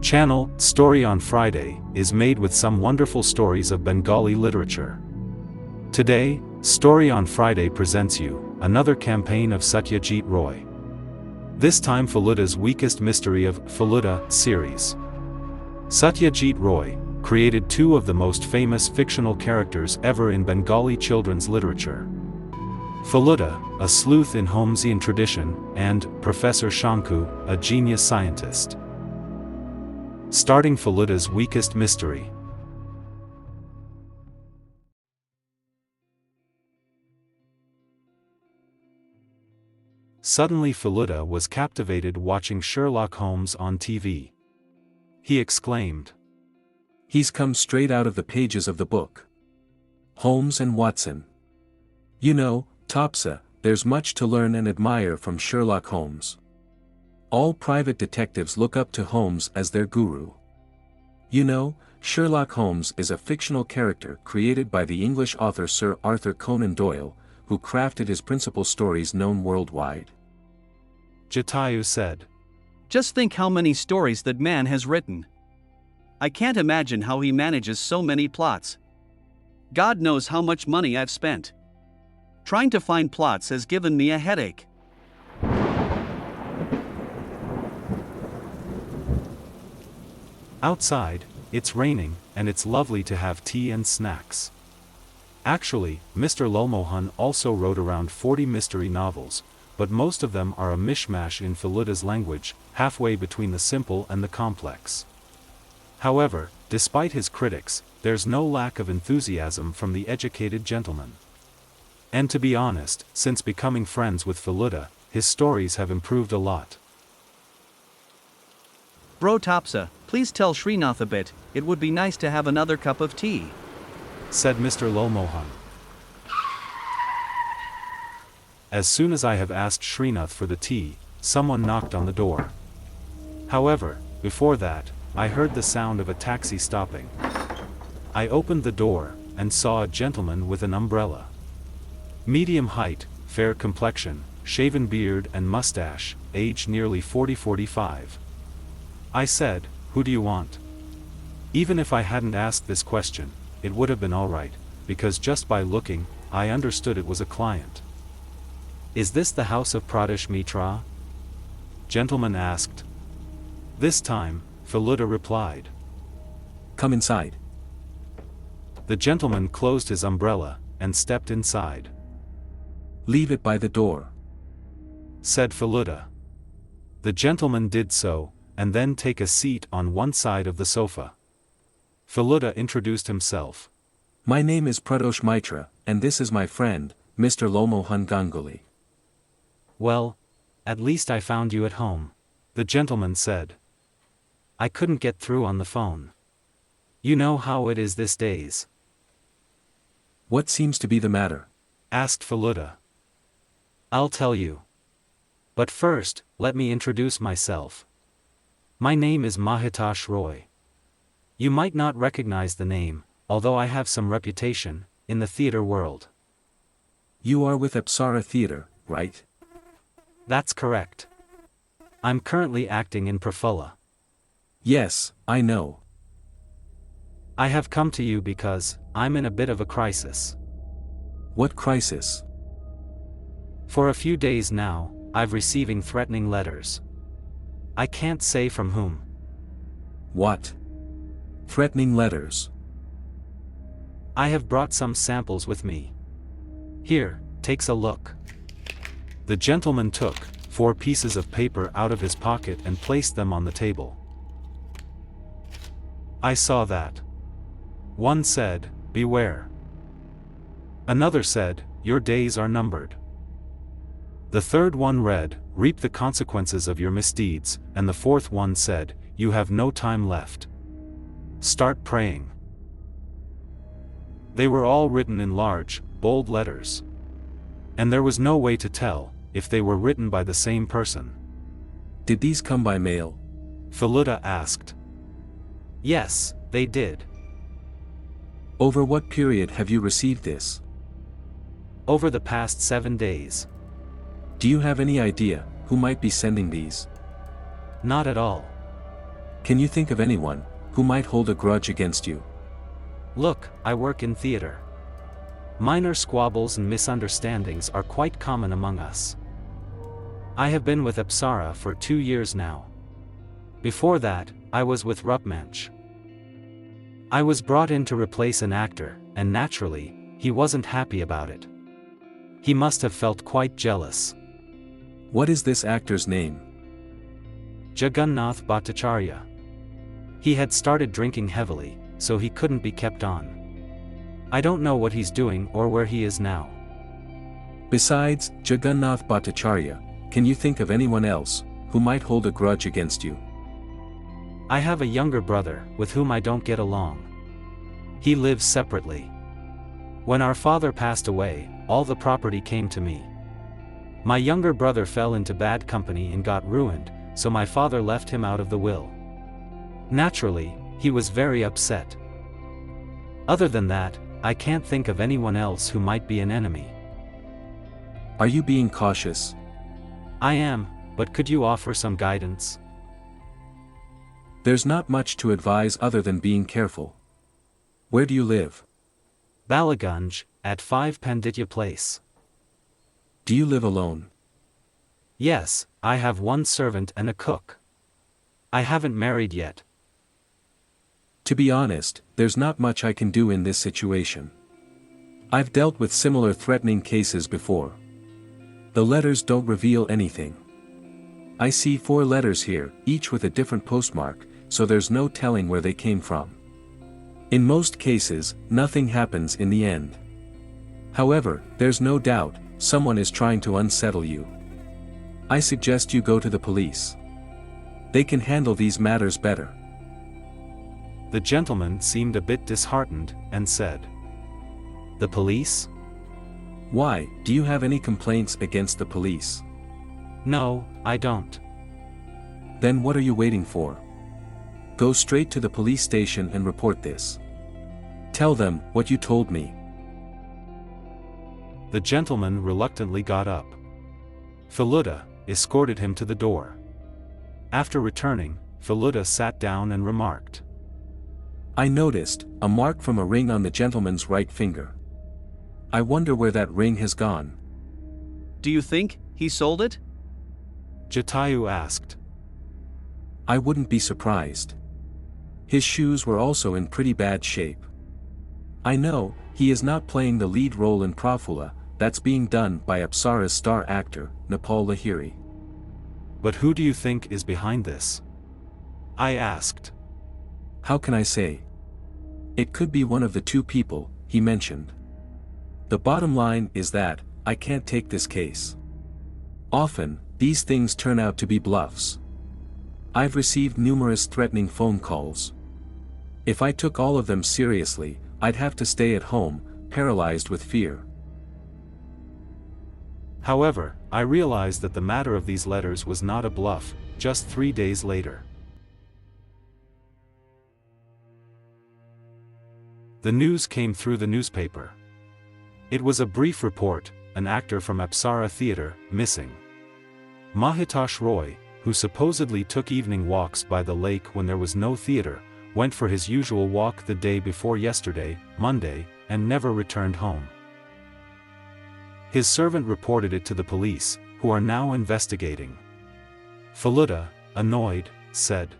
Channel, Story on Friday, is made with some wonderful stories of Bengali literature. Today, Story on Friday presents you another campaign of Satyajit Ray. This time Feluda's Weakest Mystery of Feluda series. Satyajit Ray created two of the most famous fictional characters ever in Bengali children's literature. Feluda, a sleuth in Holmesian tradition, and Professor Shanku, a genius scientist. Starting Feluda's Weakest Mystery. Suddenly Feluda was captivated watching Sherlock Holmes on TV. He exclaimed, "He's come straight out of the pages of the book. Holmes and Watson. You know, Topsa, there's much to learn and admire from Sherlock Holmes. All private detectives look up to Holmes as their guru. You know, Sherlock Holmes is a fictional character created by the English author Sir Arthur Conan Doyle, who crafted his principal stories known worldwide." Jatayu said. "Just think how many stories that man has written. I can't imagine how he manages so many plots. God knows how much money I've spent. Trying to find plots has given me a headache." Outside, it's raining, and it's lovely to have tea and snacks. Actually, Mr. Lalmohan also wrote around 40 mystery novels, but most of them are a mishmash in Feluda's language, halfway between the simple and the complex. However, despite his critics, there's no lack of enthusiasm from the educated gentleman. And to be honest, since becoming friends with Feluda, his stories have improved a lot. "Bro Topsa, please tell Srinath a bit, it would be nice to have another cup of tea," said Mr. Lalmohan. As soon as I have asked Srinath for the tea, someone knocked on the door. However, before that, I heard the sound of a taxi stopping. I opened the door, and saw a gentleman with an umbrella. Medium height, fair complexion, shaven beard and mustache, age nearly 40-45. I said, "Who do you want?" Even if I hadn't asked this question, it would have been alright, because just by looking, I understood it was a client. "Is this the house of Pradesh Mitra?" Gentleman asked. This time, Feluda replied. "Come inside." The gentleman closed his umbrella, and stepped inside. "Leave it by the door," said Feluda. The gentleman did so, and then take a seat on one side of the sofa. Feluda introduced himself. "My name is Pradosh Mitra, and this is my friend, Mr. Lalmohan Ganguly." "Well, at least I found you at home," the gentleman said. "I couldn't get through on the phone. You know how it is these days." "What seems to be the matter?" asked Feluda. "I'll tell you. But first, let me introduce myself. My name is Mahitash Roy. You might not recognize the name, although I have some reputation in the theater world." "You are with Apsara Theatre, right?" "That's correct. I'm currently acting in Prafulla." "Yes, I know." "I have come to you because I'm in a bit of a crisis." "What crisis?" "For a few days now, I've receiving threatening letters. I can't say from whom." "What? Threatening letters?" "I have brought some samples with me. Here, takes a look." The gentleman took 4 pieces of paper out of his pocket and placed them on the table. I saw that. One said, "Beware." Another said, "Your days are numbered." The third one read, "Reap the consequences of your misdeeds," and the fourth one said, "You have no time left. Start praying." They were all written in large, bold letters. And there was no way to tell if they were written by the same person. "Did these come by mail?" Feluda asked. "Yes, they did." "Over what period have you received this?" "Over the past 7 days." Do you have any idea who might be sending these? Not at all. Can you think of anyone who might hold a grudge against you? Look, I work in theater. Minor squabbles and misunderstandings are quite common among us. I have been with Apsara for 2 years now. Before that, I was with unmatched. I was brought in to replace an actor, and naturally, he wasn't happy about it. He must have felt quite jealous. What is this actor's name? Jagannath Bhattacharya. He had started drinking heavily, so he couldn't be kept on. I don't know what he's doing or where he is now. Besides Jagannath Bhattacharya, can you think of anyone else who might hold a grudge against you? I have a younger brother with whom I don't get along. He lives separately. When our father passed away, all the property came to me. My younger brother fell into bad company and got ruined, so my father left him out of the will. Naturally, he was very upset. Other than that, I can't think of anyone else who might be an enemy. Are you being cautious? I am, but could you offer some guidance? There's not much to advise other than being careful. Where do you live? Balagunj, at 5 Panditya Place. Do you live alone? Yes, I have one servant and a cook. I haven't married yet. To be honest, there's not much I can do in this situation. I've dealt with similar threatening cases before. The letters don't reveal anything. I see 4 letters here, each with a different postmark, so there's no telling where they came from. In most cases, nothing happens in the end. However, there's no doubt, someone is trying to unsettle you. I suggest you go to the police. They can handle these matters better. The gentleman seemed a bit disheartened, and said, "The police? Why, do you have any complaints against the police? No, I don't." Then what are you waiting for? Go straight to the police station and report this. Tell them what you told me. The gentleman reluctantly got up. Feluda escorted him to the door. After returning, Feluda sat down and remarked, I noticed a mark from a ring on the gentleman's right finger. I wonder where that ring has gone. Do you think he sold it? Jatayu asked. I wouldn't be surprised. His shoes were also in pretty bad shape. I know, he is not playing the lead role in Prafula, that's being done by Apsara's star actor, Nepal Lahiri. But who do you think is behind this? I asked. How can I say? It could be one of the 2 people he mentioned. The bottom line is that I can't take this case. Often, these things turn out to be bluffs. I've received numerous threatening phone calls. If I took all of them seriously, I'd have to stay at home, paralyzed with fear. However, I realized that the matter of these letters was not a bluff. Just 3 days later, the news came through the newspaper. It was a brief report, an actor from Apsara Theatre, missing. Mahitash Roy, who supposedly took evening walks by the lake when there was no theatre, went for his usual walk the day before yesterday, Monday, and never returned home. His servant reported it to the police, who are now investigating. Feluda, annoyed, said,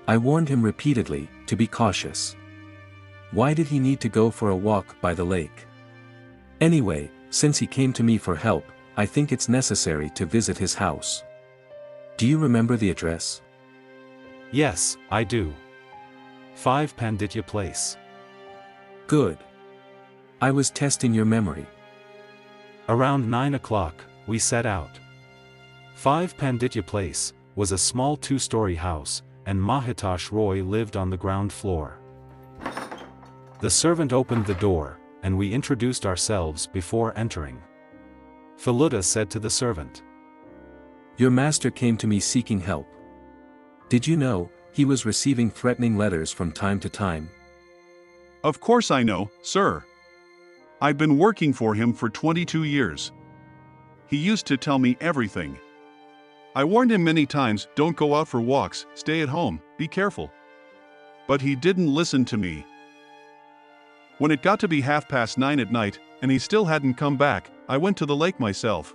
I warned him repeatedly to be cautious. Why did he need to go for a walk by the lake? Anyway, since he came to me for help, I think it's necessary to visit his house. Do you remember the address? Yes, I do. 5 Panditya Place. Good. I was testing your memory. Around 9 o'clock, we set out. 5 Panditya Place was a small 2-story house, and Mahitash Roy lived on the ground floor. The servant opened the door, and we introduced ourselves before entering. Feluda said to the servant, Your master came to me seeking help. Did you know, he was receiving threatening letters from time to time? Of course I know, sir. I've been working for him for 22 years. He used to tell me everything. I warned him many times, don't go out for walks, stay at home, be careful. But he didn't listen to me. When it got to be 9:30 at night, and he still hadn't come back, I went to the lake myself.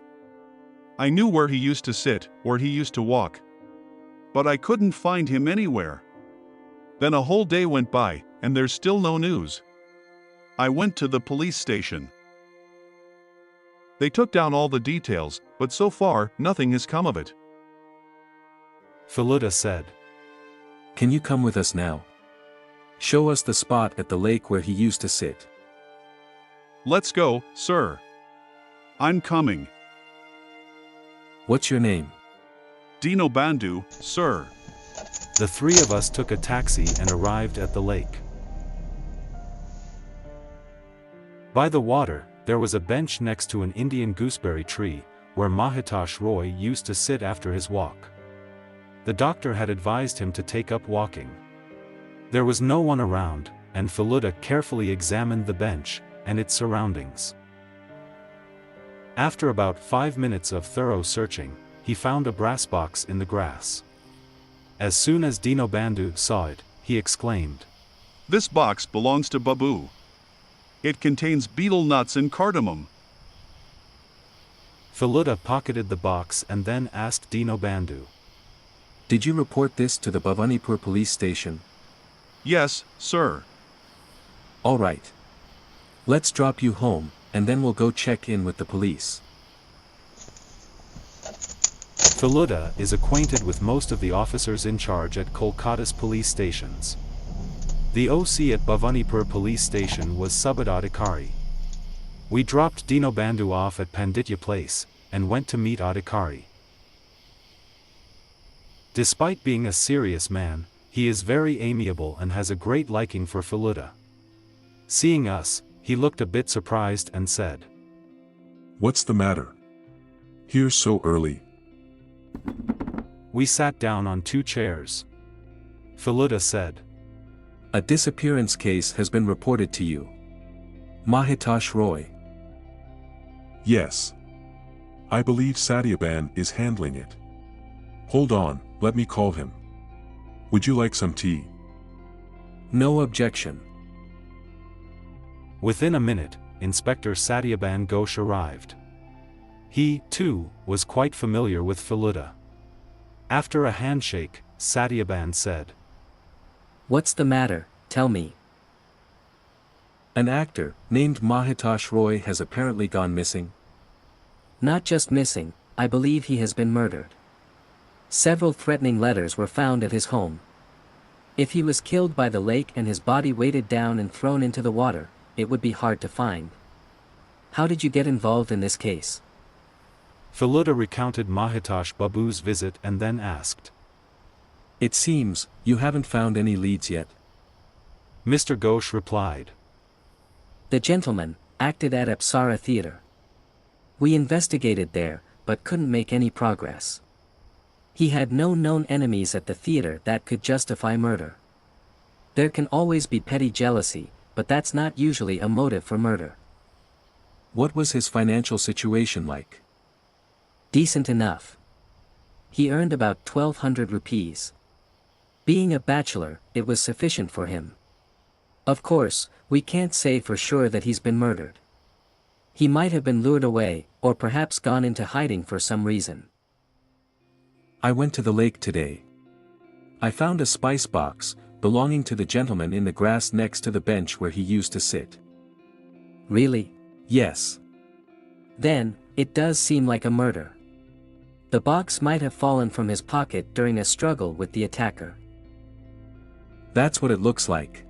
I knew where he used to sit, where he used to walk. But I couldn't find him anywhere. Then a whole day went by, and there's still no news. I went to the police station. They took down all the details, but so far, nothing has come of it. Feluda said. Can you come with us now? Show us the spot at the lake where he used to sit. Let's go, sir. I'm coming. What's your name? Dino Bandhu, sir. The three of us took a taxi and arrived at the lake. By the water, there was a bench next to an Indian gooseberry tree, where Satyajit Ray used to sit after his walk. The doctor had advised him to take up walking. There was no one around, and Feluda carefully examined the bench and its surroundings. After about 5 minutes of thorough searching, he found a brass box in the grass. As soon as Dino Bandhu saw it, he exclaimed, This box belongs to Babu. It contains betel nuts and cardamom. Feluda pocketed the box and then asked Dino Bandhu. Did you report this to the Bhavanipur police station? Yes, sir. All right. Let's drop you home, and then we'll go check in with the police. Feluda is acquainted with most of the officers in charge at Kolkata's police stations. The OC at Bhavanipur police station was Subhadip Adhikari. We dropped Dino Bandhu off at Panditya Place, and went to meet Adhikari. Despite being a serious man, he is very amiable and has a great liking for Feluda. Seeing us, he looked a bit surprised and said, What's the matter? Here so early. We sat down on 2 chairs. Feluda said, A disappearance case has been reported to you. Satyajit Ray. Yes. I believe Satyaban is handling it. Hold on, let me call him. Would you like some tea? No objection. Within a minute, Inspector Satyaban Ghosh arrived. He, too, was quite familiar with Feluda. After a handshake, Satyaban said, What's the matter, tell me. An actor, named Satyajit Ray has apparently gone missing. Not just missing, I believe he has been murdered. Several threatening letters were found at his home. If he was killed by the lake and his body weighted down and thrown into the water, it would be hard to find. How did you get involved in this case? Feluda recounted Satyajit Babu's visit and then asked, It seems, you haven't found any leads yet. Mr. Ghosh replied, The gentleman acted at Apsara Theatre. We investigated there, but couldn't make any progress. He had no known enemies at the theater that could justify murder. There can always be petty jealousy, but that's not usually a motive for murder. What was his financial situation like? Decent enough. He earned about 1,200 rupees. Being a bachelor, it was sufficient for him. Of course, we can't say for sure that he's been murdered. He might have been lured away, or perhaps gone into hiding for some reason. I went to the lake today. I found a spice box, belonging to the gentleman in the grass next to the bench where he used to sit. Really? Yes. Then, it does seem like a murder. The box might have fallen from his pocket during a struggle with the attacker. That's what it looks like.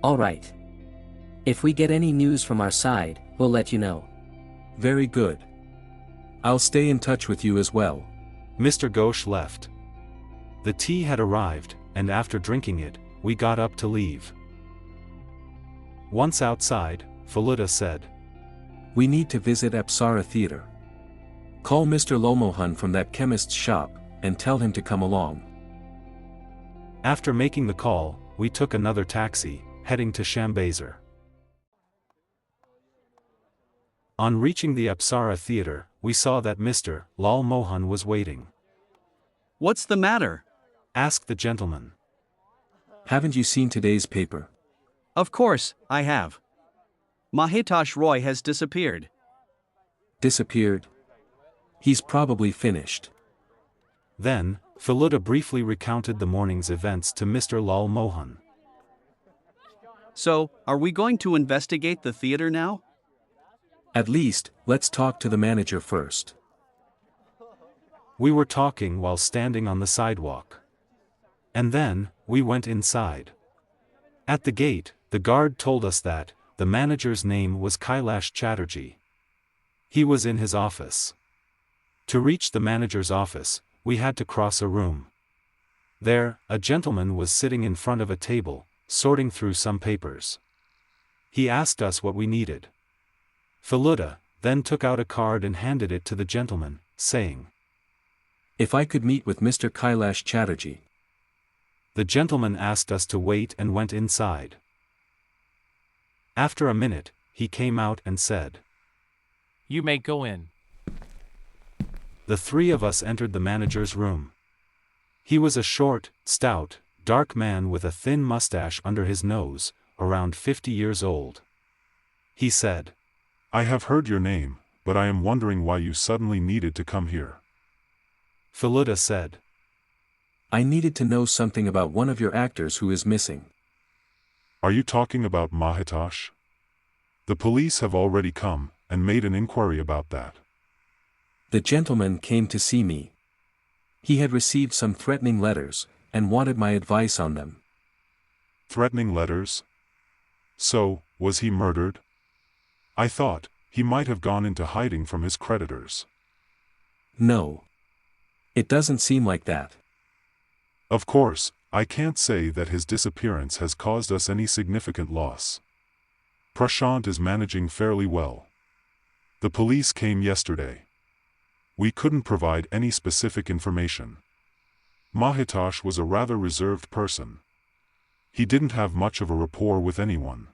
All right. If we get any news from our side, we'll let you know. Very good. I'll stay in touch with you as well. Mr. Ghosh left. The tea had arrived, and after drinking it, we got up to leave. Once outside, Feluda said, We need to visit Apsara Theatre. Call Mr. Lomohan from that chemist's shop, and tell him to come along. After making the call, we took another taxi, heading to Shambazar. On reaching the Apsara Theatre, we saw that Mr. Lal Mohan was waiting. What's the matter? asked the gentleman. Haven't you seen today's paper? Of course, I have. Mahitosh Roy has disappeared. Disappeared? He's probably finished. Then, Feluda briefly recounted the morning's events to Mr. Lal Mohan. So, are we going to investigate the theater now? At least, let's talk to the manager first. We were talking while standing on the sidewalk. And then, we went inside. At the gate, the guard told us that the manager's name was Kailash Chatterjee. He was in his office. To reach the manager's office, we had to cross a room. There, a gentleman was sitting in front of a table, sorting through some papers. He asked us what we needed. Feluda then took out a card and handed it to the gentleman, saying, If I could meet with Mr. Kailash Chatterjee. The gentleman asked us to wait and went inside. After a minute, he came out and said, You may go in. The three of us entered the manager's room. He was a short, stout, dark man with a thin mustache under his nose, around 50 years old. He said, I have heard your name, but I am wondering why you suddenly needed to come here. Feluda said, I needed to know something about one of your actors who is missing. Are you talking about Mahitosh? The police have already come and made an inquiry about that. The gentleman came to see me. He had received some threatening letters, and wanted my advice on them. Threatening letters? So, was he murdered? I thought he might have gone into hiding from his creditors. No. It doesn't seem like that. Of course, I can't say that his disappearance has caused us any significant loss. Prashant is managing fairly well. The police came yesterday. We couldn't provide any specific information. Mahitosh was a rather reserved person. He didn't have much of a rapport with anyone.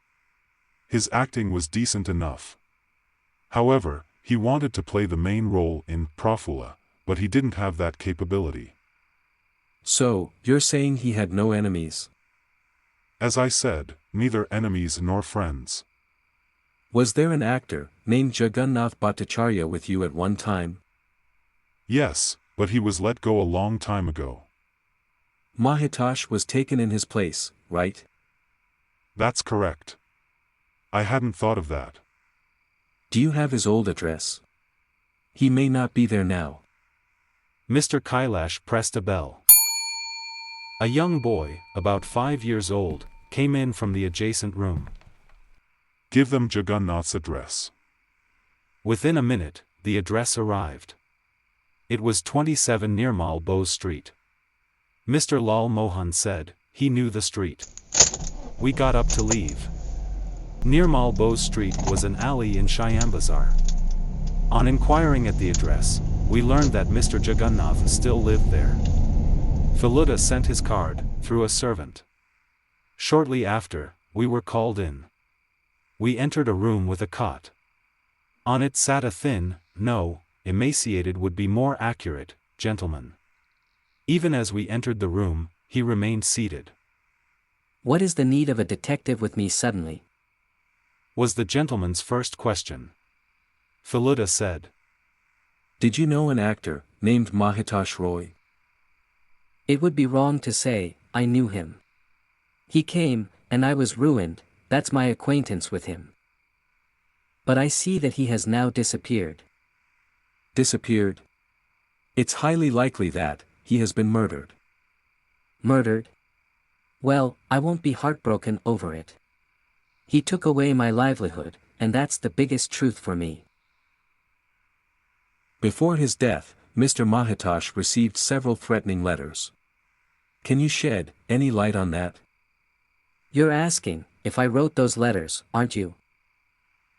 His acting was decent enough. However, he wanted to play the main role in Prafula, but he didn't have that capability. So, you're saying he had no enemies? As I said, neither enemies nor friends. Was there an actor named Jagannath Bhattacharya with you at one time? Yes, but he was let go a long time ago. Mahitosh was taken in his place, right? That's correct. I hadn't thought of that. Do you have his old address? He may not be there now. Mr. Kailash pressed a bell. A young boy, about 5 years old, came in from the adjacent room. Give them Jagannath's address. Within a minute, the address arrived. It was 27 Nirmal Bose Street. Mr. Lal Mohan said he knew the street. We got up to leave. Nirmal Bose Street was an alley in Shyambazar. On inquiring at the address, we learned that Mr. Jagannath still lived there. Feluda sent his card through a servant. Shortly after, we were called in. We entered a room with a cot. On it sat a thin, emaciated would be more accurate, gentleman. Even as we entered the room, he remained seated. What is the need of a detective with me suddenly? Was the gentleman's first question. Feluda said, Did you know an actor named Mahitosh Roy? It would be wrong to say, I knew him. He came, and I was ruined, that's my acquaintance with him. But I see that he has now disappeared. Disappeared? It's highly likely that he has been murdered. Murdered? Well, I won't be heartbroken over it. He took away my livelihood, and that's the biggest truth for me. Before his death, Mr. Mahitosh received several threatening letters. Can you shed any light on that? You're asking if I wrote those letters, aren't you?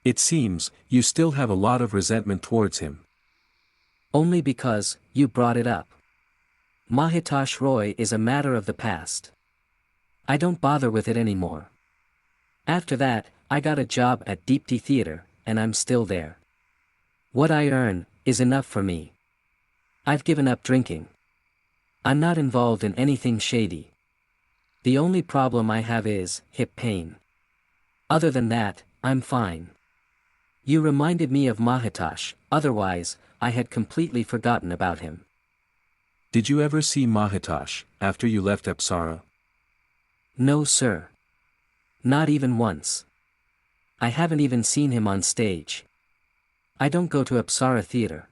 It seems you still have a lot of resentment towards him. Only because you brought it up. Mahitosh Roy is a matter of the past. I don't bother with it anymore. After that, I got a job at Deepti Theater, and I'm still there. What I earn is enough for me. I've given up drinking. I'm not involved in anything shady. The only problem I have is hip pain. Other than that, I'm fine. You reminded me of Mahitosh, otherwise, I had completely forgotten about him. Did you ever see Mahitosh after you left Apsara? No, sir. Not even once. I haven't even seen him on stage. I don't go to Apsara Theatre.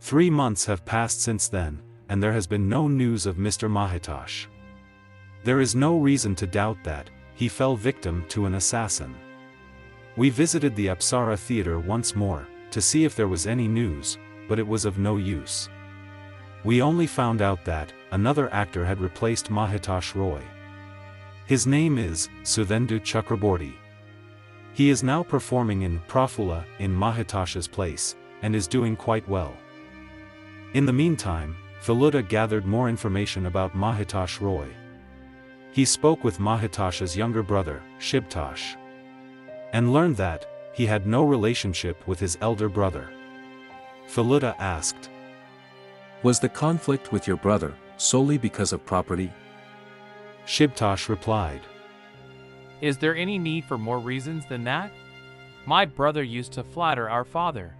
3 months have passed since then, and there has been no news of Mr. Mahitosh. There is no reason to doubt that he fell victim to an assassin. We visited the Apsara Theatre once more, to see if there was any news, but it was of no use. We only found out that another actor had replaced Mahitosh Roy. His name is Sudhendu Chakraborty. He is now performing in Prafula in Mahitosh's place, and is doing quite well. In the meantime, Feluda gathered more information about Mahitosh Roy. He spoke with Mahitosh's younger brother, Shibtosh, and learned that he had no relationship with his elder brother. Feluda asked, Was the conflict with your brother solely because of property? Shibtosh replied, Is there any need for more reasons than that? My brother used to flatter our father.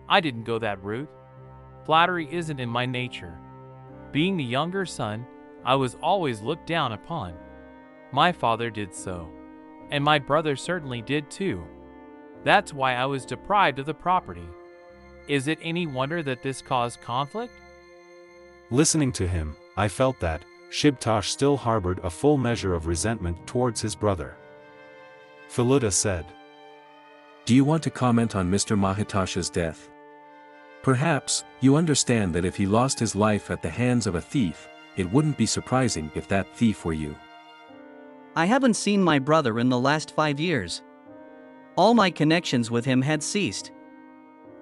I didn't go that route. Flattery isn't in my nature. Being the younger son, I was always looked down upon. My father did so, and my brother certainly did too. That's why I was deprived of the property. Is it any wonder that this caused conflict? Listening to him, I felt that Shibtosh still harbored a full measure of resentment towards his brother. Feluda said, Do you want to comment on Mr. Mahitosh's death? Perhaps, you understand that if he lost his life at the hands of a thief, it wouldn't be surprising if that thief were you. I haven't seen my brother in the last 5 years. All my connections with him had ceased.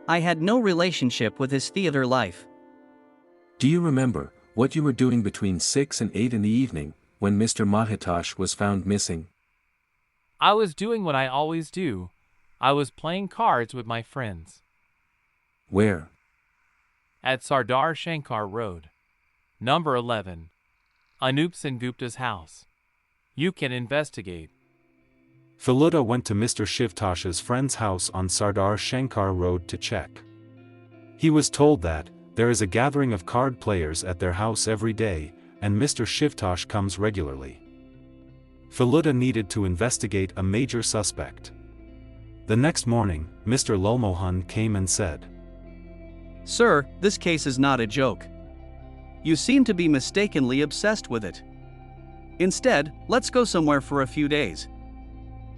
I had no relationship with his theater life. Do you remember what you were doing between 6 and 8 in the evening, when Mr. Mahitosh was found missing? I was doing what I always do. I was playing cards with my friends. Where? At Sardar Shankar Road. Number 11. Anup Sen Gupta's house. You can investigate. Feluda went to Mr. Shibtosh's friend's house on Sardar Shankar Road to check. He was told that there is a gathering of card players at their house every day, and Mr. Shibtosh comes regularly. Feluda needed to investigate a major suspect. The next morning, Mr. Lulmohan came and said, Sir, this case is not a joke. You seem to be mistakenly obsessed with it. Instead, let's go somewhere for a few days.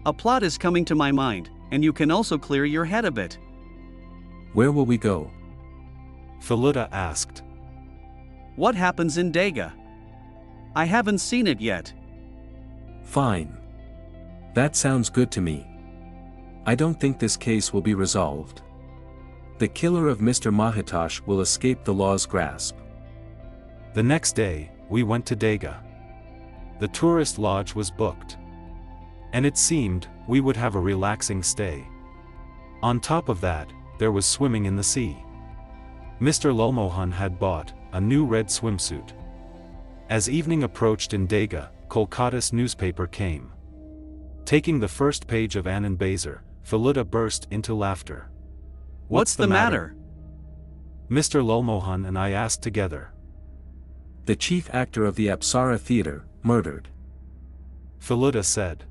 A plot is coming to my mind, and you can also clear your head a bit. Where will we go? Feluda asked. What happens in Dega? I haven't seen it yet. Fine. That sounds good to me. I don't think this case will be resolved. The killer of Mr. Mahitosh will escape the law's grasp. The next day, we went to Dega. The tourist lodge was booked. And it seemed we would have a relaxing stay. On top of that, there was swimming in the sea. Mr. Lulmohan had bought a new red swimsuit. As evening approached in Dega, Kolkata's newspaper came. Taking the first page of Anand Bazar, Feluda burst into laughter. What's the matter? Mr. Lulmohan and I asked together. The chief actor of the Apsara Theatre, murdered. Feluda said.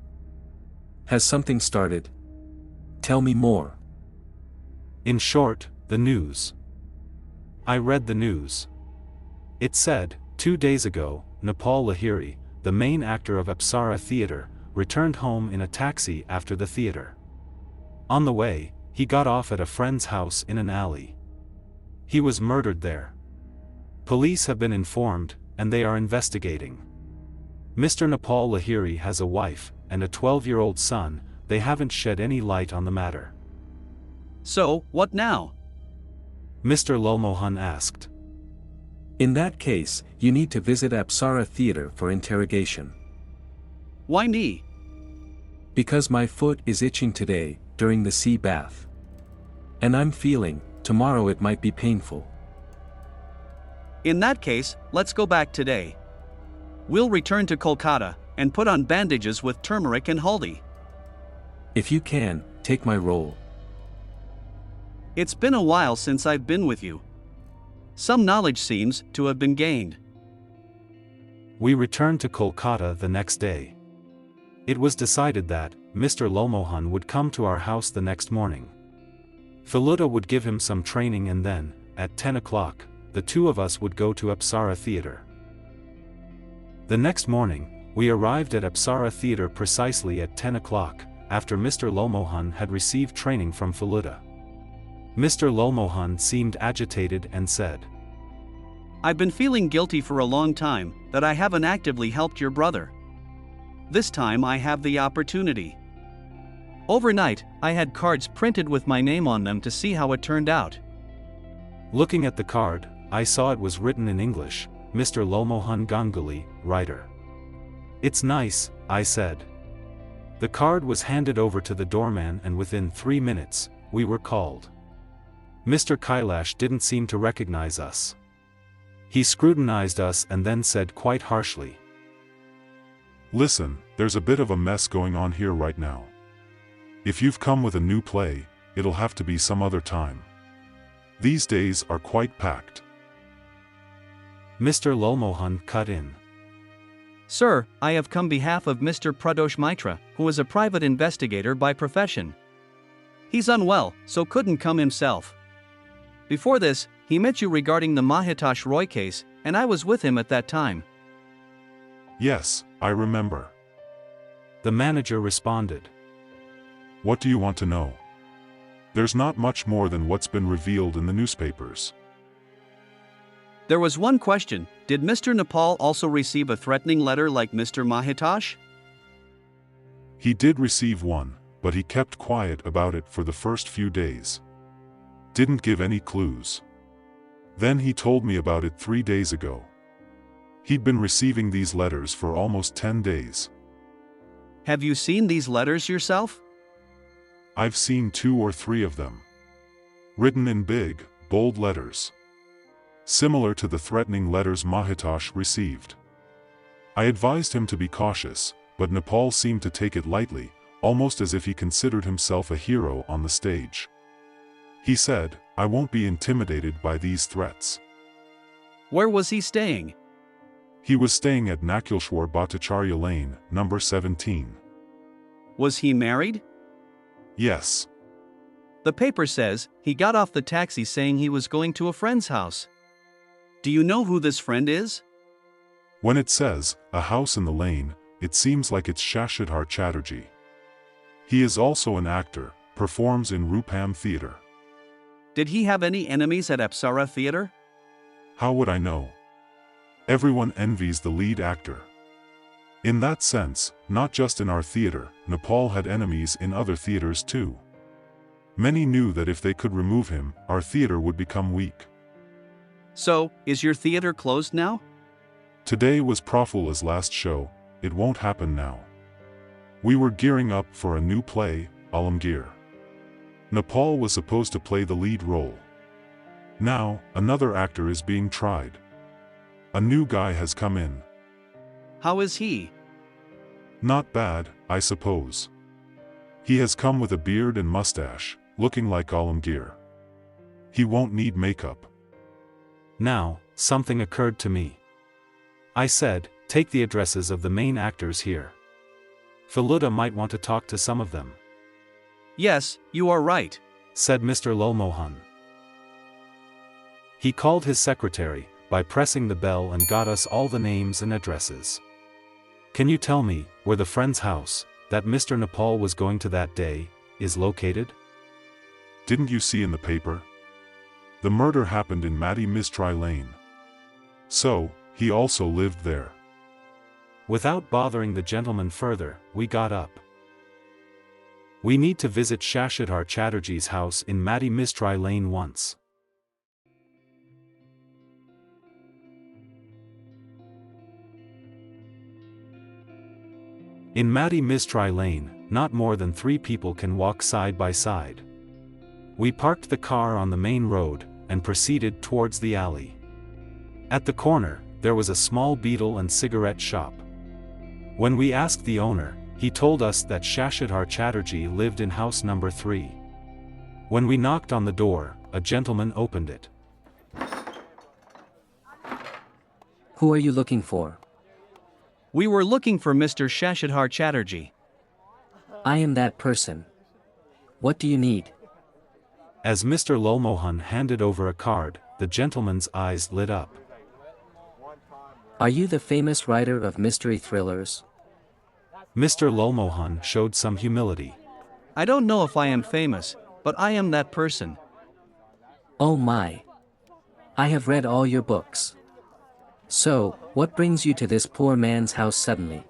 Has something started? Tell me more. In short, the news. I read the news. It said, 2 days ago, Nepal Lahiri, the main actor of Apsara Theatre, returned home in a taxi after the theatre. On the way, he got off at a friend's house in an alley. He was murdered there. Police have been informed, and they are investigating. Mr. Nepal Lahiri has a wife and a 12-year-old son. They haven't shed any light on the matter. So, what now? Mr. Lulmohan asked. In that case, you need to visit Apsara Theatre for interrogation. Why me? Because my foot is itching today, during the sea bath. And I'm feeling, tomorrow it might be painful. In that case, let's go back today. We'll return to Kolkata and put on bandages with turmeric and haldi. If you can, take my role. It's been a while since I've been with you. Some knowledge seems to have been gained. We returned to Kolkata the next day. It was decided that Mr. Lomohan would come to our house the next morning. Feluda would give him some training, and then, at 10 o'clock, the two of us would go to Apsara Theatre. The next morning, we arrived at Apsara Theatre precisely at 10 o'clock, after Mr. Lomohan had received training from Feluda. Mr. Lomohan seemed agitated and said, I've been feeling guilty for a long time that I haven't actively helped your brother. This time I have the opportunity. Overnight, I had cards printed with my name on them to see how it turned out. Looking at the card, I saw it was written in English, Mr. Lomohan Ganguly, writer. It's nice, I said. The card was handed over to the doorman, and within 3 minutes, we were called. Mr. Kailash didn't seem to recognize us. He scrutinized us and then said quite harshly, Listen, there's a bit of a mess going on here right now. If you've come with a new play, it'll have to be some other time. These days are quite packed. Mr. Lomohan cut in. Sir, I have come behalf of Mr. Pradosh Mitra, who is a private investigator by profession. He's unwell, so couldn't come himself. Before this, he met you regarding the Mahitash Roy case, and I was with him at that time. Yes, I remember. The manager responded. What do you want to know? There's not much more than what's been revealed in the newspapers. There was one question: did Mr. Nepal also receive a threatening letter like Mr. Mahitash? He did receive one, but he kept quiet about it for the first few days. Didn't give any clues. Then he told me about it 3 days ago. He'd been receiving these letters for almost 10 days. Have you seen these letters yourself? I've seen 2 or 3 of them. Written in big, bold letters. Similar to the threatening letters Mahitash received. I advised him to be cautious, but Nepal seemed to take it lightly, almost as if he considered himself a hero on the stage. He said, I won't be intimidated by these threats. Where was he staying? He was staying at Nakuleshwar Bhattacharya Lane, number 17. Was he married? Yes. The paper says he got off the taxi saying he was going to a friend's house. Do you know who this friend is? When it says, a house in the lane, it seems like it's Satyajit Chatterjee. He is also an actor, performs in Rupam Theatre. Did he have any enemies at Apsara Theatre? How would I know? Everyone envies the lead actor. In that sense, not just in our theatre, Nepal had enemies in other theatres too. Many knew that if they could remove him, our theatre would become weak. So, is your theatre closed now? Today was Prafula's last show, it won't happen now. We were gearing up for a new play, Alamgir. Nepal was supposed to play the lead role. Now, another actor is being tried. A new guy has come in. How is he? Not bad, I suppose. He has come with a beard and mustache, looking like Alamgir. He won't need makeup. Now, something occurred to me. I said, take the addresses of the main actors here. Feluda might want to talk to some of them. Yes, you are right, said Mr. Lomohan. He called his secretary, by pressing the bell, and got us all the names and addresses. Can you tell me where the friend's house, that Mr. Nepal was going to that day, is located? Didn't you see in the paper? The murder happened in Mati Mistrai Lane. So, he also lived there. Without bothering the gentleman further, we got up. We need to visit Satyajit Chatterjee's house in Mati Mistrai Lane once. In Mati Mistrai Lane, not more than 3 people can walk side by side. We parked the car on the main road, and proceeded towards the alley. At the corner, there was a small beetle and cigarette shop. When we asked the owner, he told us that Satyajit Chatterjee lived in house number 3. When we knocked on the door, a gentleman opened it. Who are you looking for? We were looking for Mr. Satyajit Chatterjee. I am that person. What do you need? As Mr. Lolmohan handed over a card, the gentleman's eyes lit up. Are you the famous writer of mystery thrillers? Mr. Lolmohan showed some humility. I don't know if I am famous, but I am that person. Oh my. I have read all your books. So, what brings you to this poor man's house suddenly?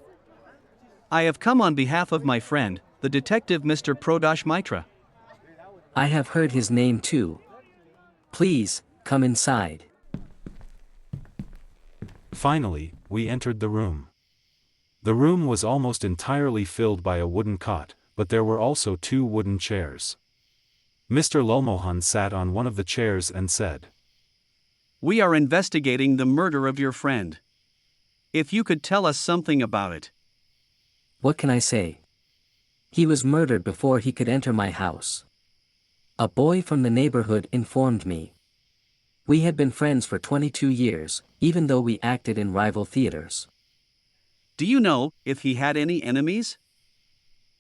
I have come on behalf of my friend, the detective Mr. Pradosh Mitra. I have heard his name too. Please, come inside. Finally, we entered the room. The room was almost entirely filled by a wooden cot, but there were also 2 wooden chairs. Mr. Lolmohan sat on one of the chairs and said, We are investigating the murder of your friend. If you could tell us something about it. What can I say? He was murdered before he could enter my house. A boy from the neighborhood informed me. We had been friends for 22 years, even though we acted in rival theaters. Do you know if he had any enemies?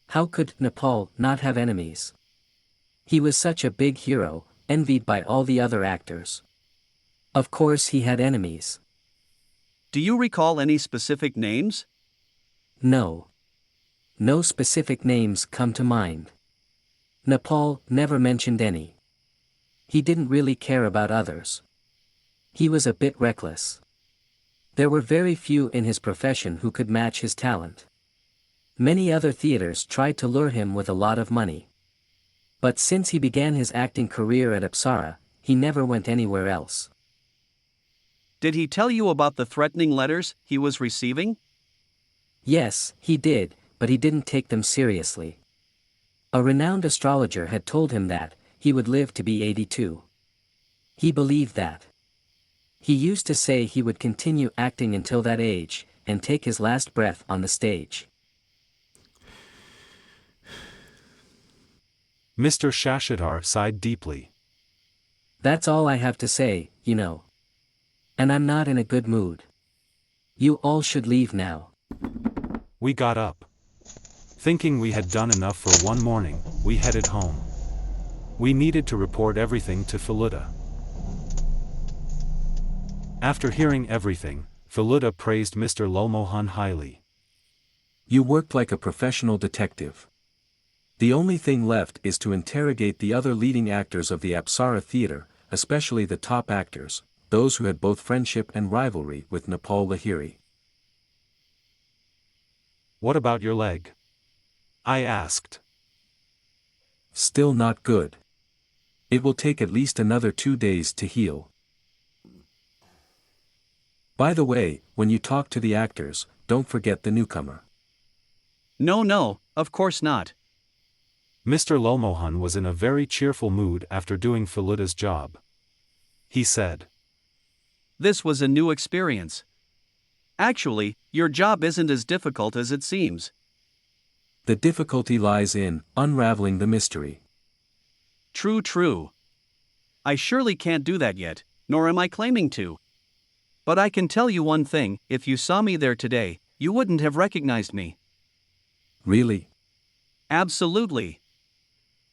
How could Nepal not have enemies? He was such a big hero, envied by all the other actors. Of course he had enemies. Do you recall any specific names? No. No specific names come to mind. Nepal never mentioned any. He didn't really care about others. He was a bit reckless. There were very few in his profession who could match his talent. Many other theaters tried to lure him with a lot of money. But since he began his acting career at Apsara, he never went anywhere else. Did he tell you about the threatening letters he was receiving? Yes, he did, but he didn't take them seriously. A renowned astrologer had told him that he would live to be 82. He believed that. He used to say he would continue acting until that age, and take his last breath on the stage. Mr. Satyajit sighed deeply. That's all I have to say, you know. And I'm not in a good mood. You all should leave now. We got up. Thinking we had done enough for one morning, we headed home. We needed to report everything to Feluda. After hearing everything, Feluda praised Mr. Lolmohan highly. You worked like a professional detective. The only thing left is to interrogate the other leading actors of the Apsara theatre, especially the top actors, those who had both friendship and rivalry with Nepal Lahiri. What about your leg? I asked. Still not good. It will take at least another 2 days to heal. By the way, when you talk to the actors, don't forget the newcomer. No, of course not. Mr. Lolmohan was in a very cheerful mood after doing Feluda's job. He said, This was a new experience. Actually, your job isn't as difficult as it seems. The difficulty lies in unraveling the mystery. True. I surely can't do that yet, nor am I claiming to. But I can tell you one thing, if you saw me there today, you wouldn't have recognized me. Really? Absolutely.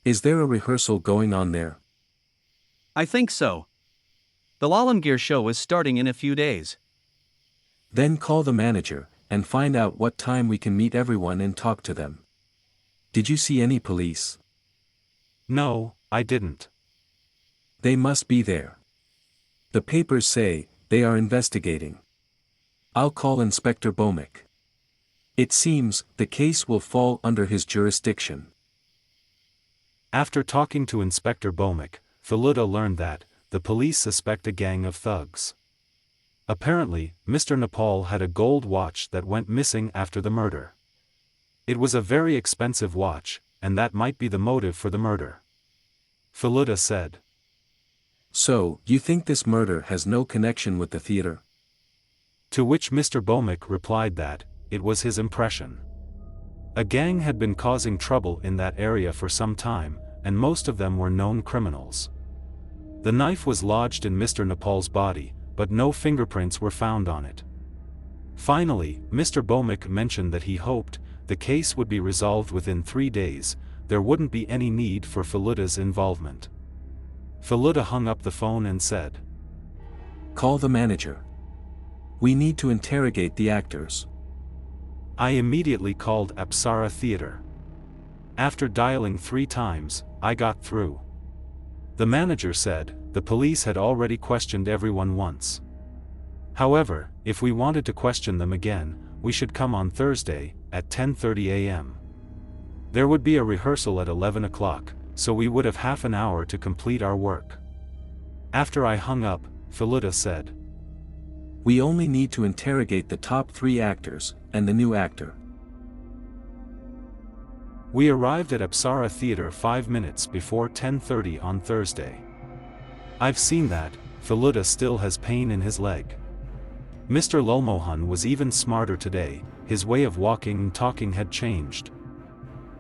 Is there a rehearsal going on there? I think so. The Lalamgir show is starting in a few days. Then call the manager, and find out what time we can meet everyone and talk to them. Did you see any police? No, I didn't. They must be there. The papers say they are investigating. I'll call Inspector Bomik. It seems the case will fall under his jurisdiction. After talking to Inspector Bomik, Feluda learned that the police suspect a gang of thugs. Apparently, Mr. Nepal had a gold watch that went missing after the murder. It was a very expensive watch, and that might be the motive for the murder. Feluda said. So, you think this murder has no connection with the theater? To which Mr. Bomick replied that, it was his impression. A gang had been causing trouble in that area for some time, and most of them were known criminals. The knife was lodged in Mr. Nepal's body, but no fingerprints were found on it. Finally, Mr. Bomick mentioned that he hoped the case would be resolved within 3 days, there wouldn't be any need for Feluda's involvement. Feluda hung up the phone and said, "Call the manager. We need to interrogate the actors." I immediately called Apsara Theatre. After dialing 3 times, I got through. The manager said, the police had already questioned everyone once. However, if we wanted to question them again, we should come on Thursday, at 10:30 a.m. There would be a rehearsal at 11 o'clock, so we would have half an hour to complete our work. After I hung up, Feluda said, "We only need to interrogate the top 3 actors, and the new actor." We arrived at Apsara Theatre 5 minutes before 10:30 on Thursday. I've seen that, Feluda still has pain in his leg. Mr. Lulmohan was even smarter today, his way of walking and talking had changed.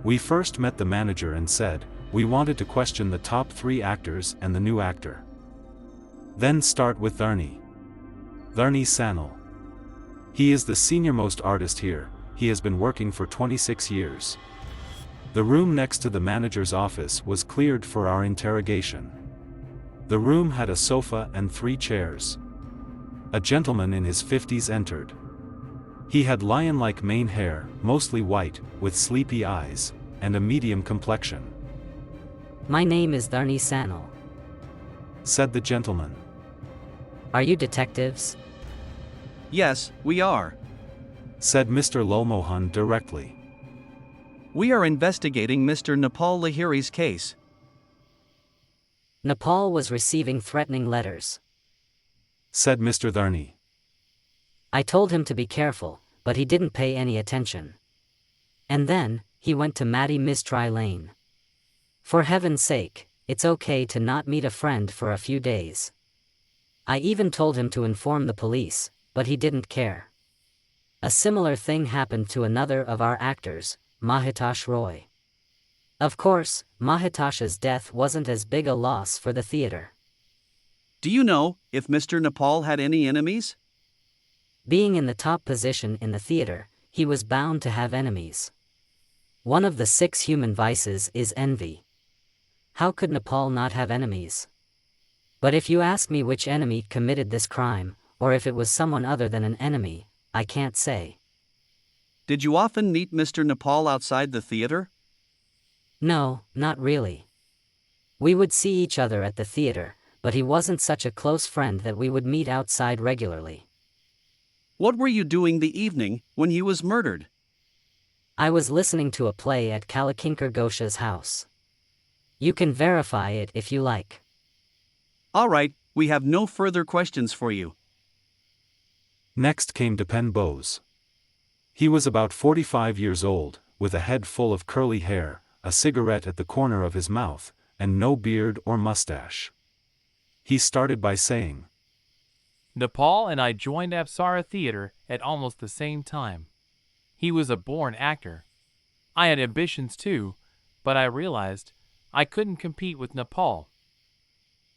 We first met the manager and said, we wanted to question the top 3 actors and the new actor. Then start with Dharni Sanal. He is the senior-most artist here, he has been working for 26 years. The room next to the manager's office was cleared for our interrogation. The room had a sofa and 3 chairs. A gentleman in his 50s entered. He had lion-like mane hair, mostly white, with sleepy eyes, and a medium complexion. "My name is Dharni Sanal," said the gentleman. "Are you detectives?" Yes, we are. Said Mr. Lulmohan directly. We are investigating Mr. Nepal Lahiri's case. Nepal was receiving threatening letters. Said Mr. Dharni. I told him to be careful, but he didn't pay any attention. And then, he went to Matty Mistry Lane. For heaven's sake, it's okay to not meet a friend for a few days. I even told him to inform the police, but he didn't care. A similar thing happened to another of our actors, Mahitash Roy. Of course, Mahitash's death wasn't as big a loss for the theater. Do you know if Mr. Nepal had any enemies? Being in the top position in the theater, he was bound to have enemies. One of the 6 human vices is envy. How could Nepal not have enemies? But if you ask me which enemy committed this crime, or if it was someone other than an enemy, I can't say. Did you often meet Mr. Nepal outside the theater? No, not really. We would see each other at the theater, but he wasn't such a close friend that we would meet outside regularly. What were you doing the evening when he was murdered? I was listening to a play at Kalakinkar Ghosh's house. You can verify it if you like. All right, we have no further questions for you. Next came Dipen Bose. He was about 45 years old, with a head full of curly hair, a cigarette at the corner of his mouth, and no beard or mustache. He started by saying, Nepal and I joined Apsara Theatre at almost the same time. He was a born actor. I had ambitions too, but I realized I couldn't compete with Nepal.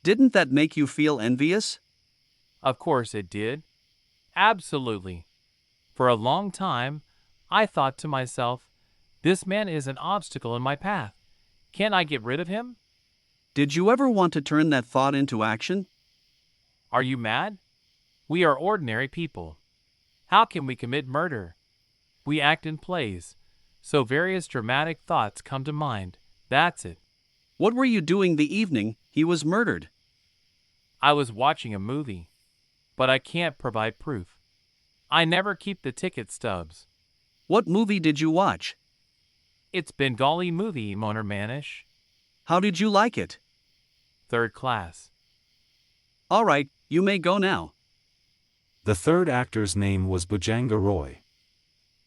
Didn't that make you feel envious? Of course it did. Absolutely. For a long time, I thought to myself, this man is an obstacle in my path. Can't I get rid of him? Did you ever want to turn that thought into action? Are you mad? We are ordinary people. How can we commit murder? We act in plays, so various dramatic thoughts come to mind. That's it. What were you doing the evening he was murdered? I was watching a movie, but I can't provide proof. I never keep the ticket stubs. What movie did you watch? It's Bengali movie, Moner Manish. How did you like it? 3rd class. All right, you may go now. The third actor's name was Bhujanga Roy.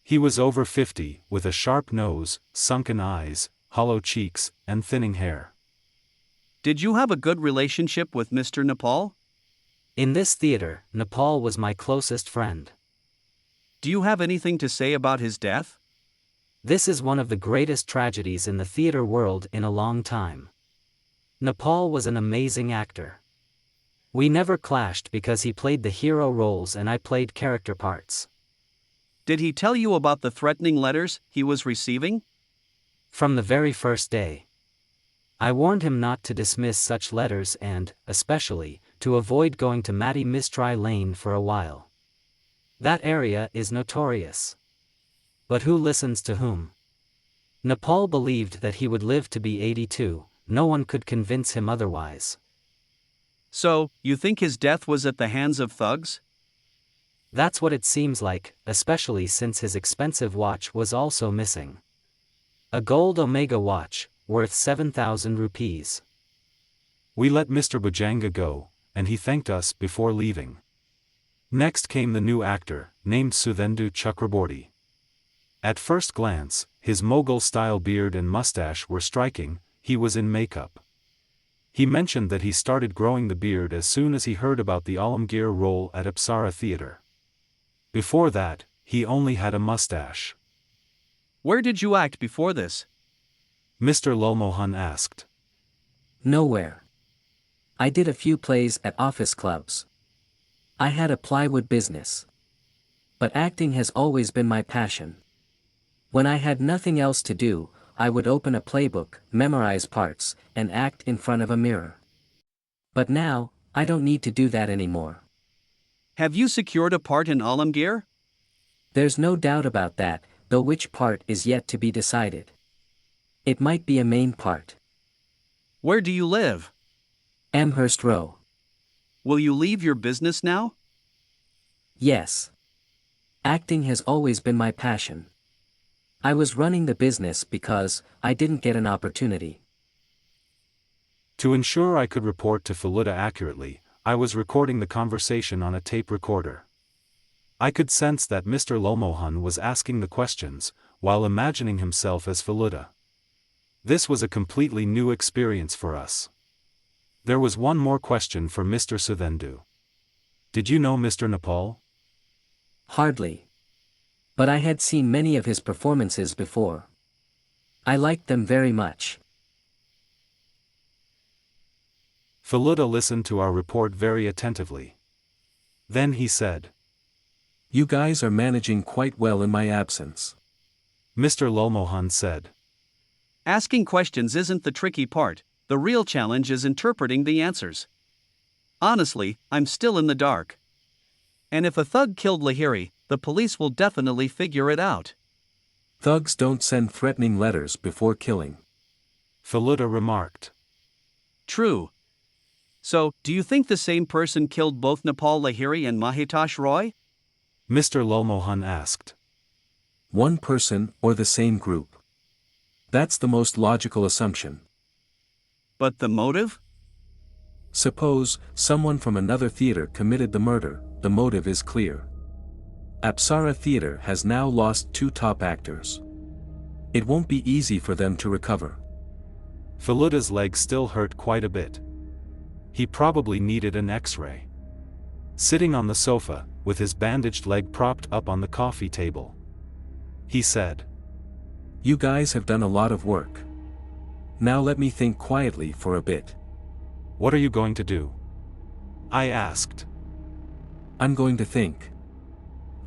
He was over 50, with a sharp nose, sunken eyes, hollow cheeks, and thinning hair. Did you have a good relationship with Mr. Nepal? In this theater, Nepal was my closest friend. Do you have anything to say about his death? This is one of the greatest tragedies in the theater world in a long time. Nepal was an amazing actor. We never clashed because he played the hero roles and I played character parts. Did he tell you about the threatening letters he was receiving? From the very first day. I warned him not to dismiss such letters and, especially, to avoid going to Matty Mistry Lane for a while. That area is notorious. But who listens to whom? Nepal believed that he would live to be 82, no one could convince him otherwise. So, you think his death was at the hands of thugs? That's what it seems like, especially since his expensive watch was also missing. A gold Omega watch, worth 7,000 rupees. We let Mr. Bujanga go, and he thanked us before leaving. Next came the new actor, named Sudhendu Chakraborty. At first glance, his Mughal-style beard and mustache were striking. He was in makeup. He mentioned that he started growing the beard as soon as he heard about the Alamgir role at Apsara Theatre. Before that, he only had a mustache. Where did you act before this? Mr. Lulmohan asked. Nowhere. I did a few plays at office clubs. I had a plywood business. But acting has always been my passion. When I had nothing else to do, I would open a playbook, memorize parts, and act in front of a mirror. But now, I don't need to do that anymore. Have you secured a part in Alamgir? There's no doubt about that, though which part is yet to be decided. It might be a main part. Where do you live? Amherst Row. Will you leave your business now? Yes. Acting has always been my passion. I was running the business because I didn't get an opportunity. To ensure I could report to Feluda accurately, I was recording the conversation on a tape recorder. I could sense that Mr. Lulmohan was asking the questions, while imagining himself as Feluda. This was a completely new experience for us. There was one more question for Mr. Sudhendu. Did you know Mr. Nepal? Hardly. But I had seen many of his performances before. I liked them very much. Feluda listened to our report very attentively. Then he said, You guys are managing quite well in my absence. Mr. Lulmohan said, Asking questions isn't the tricky part, the real challenge is interpreting the answers. Honestly, I'm still in the dark. And if a thug killed Lahiri, the police will definitely figure it out. Thugs don't send threatening letters before killing. Feluda remarked. True. So, do you think the same person killed both Nepal Lahiri and Mahitash Roy? Mr. Lulmohan asked. One person or the same group. That's the most logical assumption. But the motive? Suppose someone from another theater committed the murder, the motive is clear. Apsara Theatre has now lost 2 top actors. It won't be easy for them to recover. Feluda's leg still hurt quite a bit. He probably needed an X-ray. Sitting on the sofa, with his bandaged leg propped up on the coffee table, he said, You guys have done a lot of work. Now let me think quietly for a bit. What are you going to do? I asked. I'm going to think.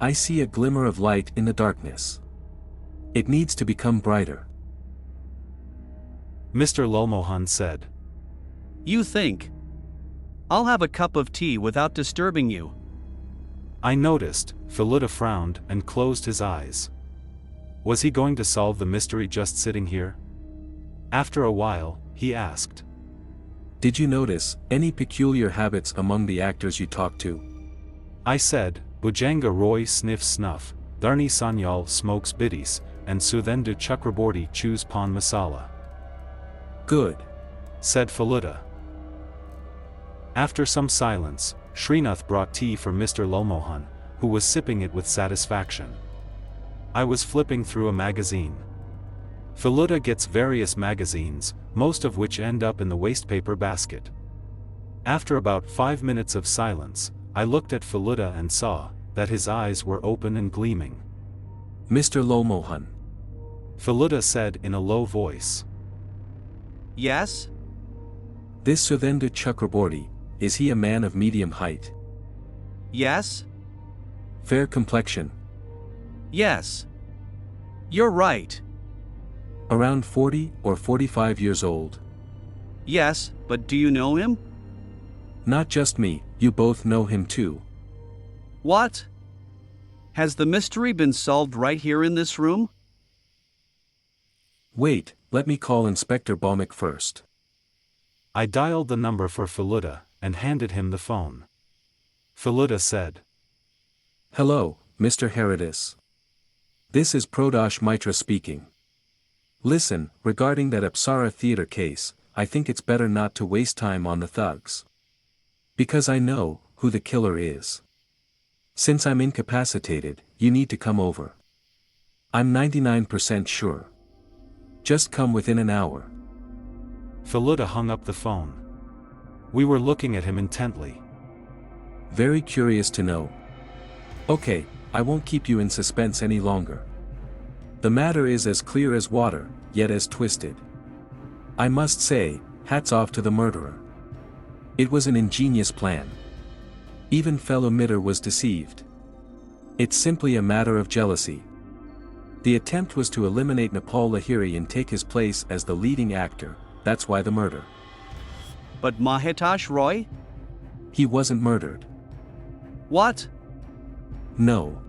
I see a glimmer of light in the darkness. It needs to become brighter. Mr. Lulmohan said. You think. I'll have a cup of tea without disturbing you. I noticed. Feluda frowned and closed his eyes. Was he going to solve the mystery just sitting here? After a while, he asked. Did you notice any peculiar habits among the actors you talked to? I said, Bujanga Roy sniffs snuff, Dharni Sanyal smokes biddies, and Sudhendu Chakraborty chews pan masala. Good, said Feluda. After some silence, Srinath brought tea for Mr. Lulmohan, who was sipping it with satisfaction. I was flipping through a magazine. Feluda gets various magazines, most of which end up in the wastepaper basket. After about 5 minutes of silence, I looked at Feluda and saw that his eyes were open and gleaming. Mr. Lomohan. Feluda said in a low voice. Yes? This Satyajit Chakraborty, is he a man of medium height? Yes? Fair complexion? Yes. You're right. Around 40 or 45 years old? Yes, but do you know him? Not just me, you both know him too. What? Has the mystery been solved right here in this room? Wait, let me call Inspector Baumick first. I dialed the number for Feluda and handed him the phone. Feluda said. Hello, Mr. Herodis. This is Pradosh Mitra speaking. Listen, regarding that Apsara theater case, I think it's better not to waste time on the thugs. Because I know who the killer is. Since I'm incapacitated, you need to come over. I'm 99% sure. Just come within an hour. Feluda hung up the phone. We were looking at him intently. Very curious to know. Okay, I won't keep you in suspense any longer. The matter is as clear as water, yet as twisted. I must say, hats off to the murderer. It was an ingenious plan. Even fellow Mitter was deceived. It's simply a matter of jealousy. The attempt was to eliminate Nepal Lahiri and take his place as the leading actor, that's why the murder. But Mahitash Roy? He wasn't murdered. What? No.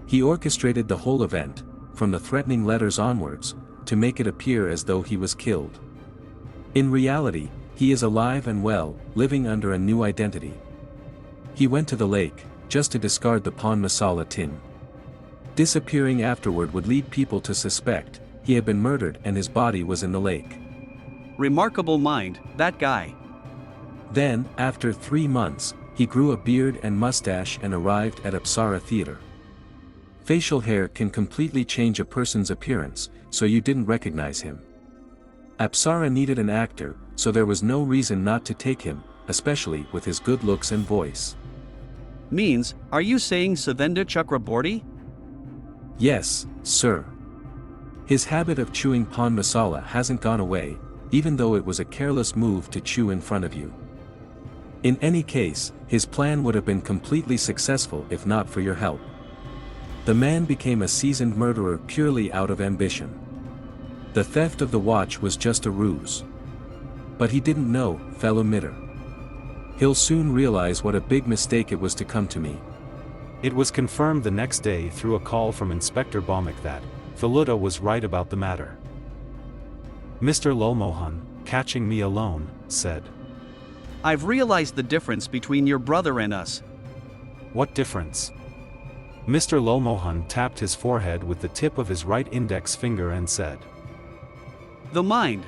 He orchestrated the whole event, from the threatening letters onwards, to make it appear as though he was killed. In reality, he is alive and well, living under a new identity. He went to the lake, just to discard the pan masala tin. Disappearing afterward would lead people to suspect he had been murdered and his body was in the lake. Remarkable mind, that guy. Then, after 3 months, he grew a beard and mustache and arrived at Apsara Theatre. Facial hair can completely change a person's appearance, so you didn't recognize him. Apsara needed an actor, so there was no reason not to take him, especially with his good looks and voice. Means, are you saying Satyajit Chakraborty? Yes, sir. His habit of chewing pan masala hasn't gone away, even though it was a careless move to chew in front of you. In any case, his plan would have been completely successful if not for your help. The man became a seasoned murderer purely out of ambition. The theft of the watch was just a ruse. But he didn't know, fellow Mitter. He'll soon realize what a big mistake it was to come to me. It was confirmed the next day through a call from Inspector Baumick that Feluda was right about the matter. Mr. Lolmohan, catching me alone, said. I've realized the difference between your brother and us. What difference? Mr. Lolmohan tapped his forehead with the tip of his right index finger and said. The mind.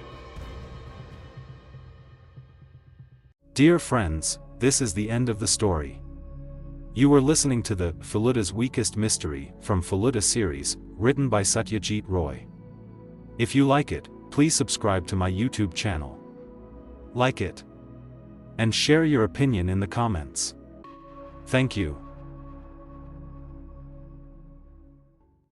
Dear friends, this is the end of the story. You were listening to the Feluda's Weakest Mystery from Feluda series, written by Satyajit Ray. If you like it, please subscribe to my YouTube channel. Like it. And share your opinion in the comments. Thank you.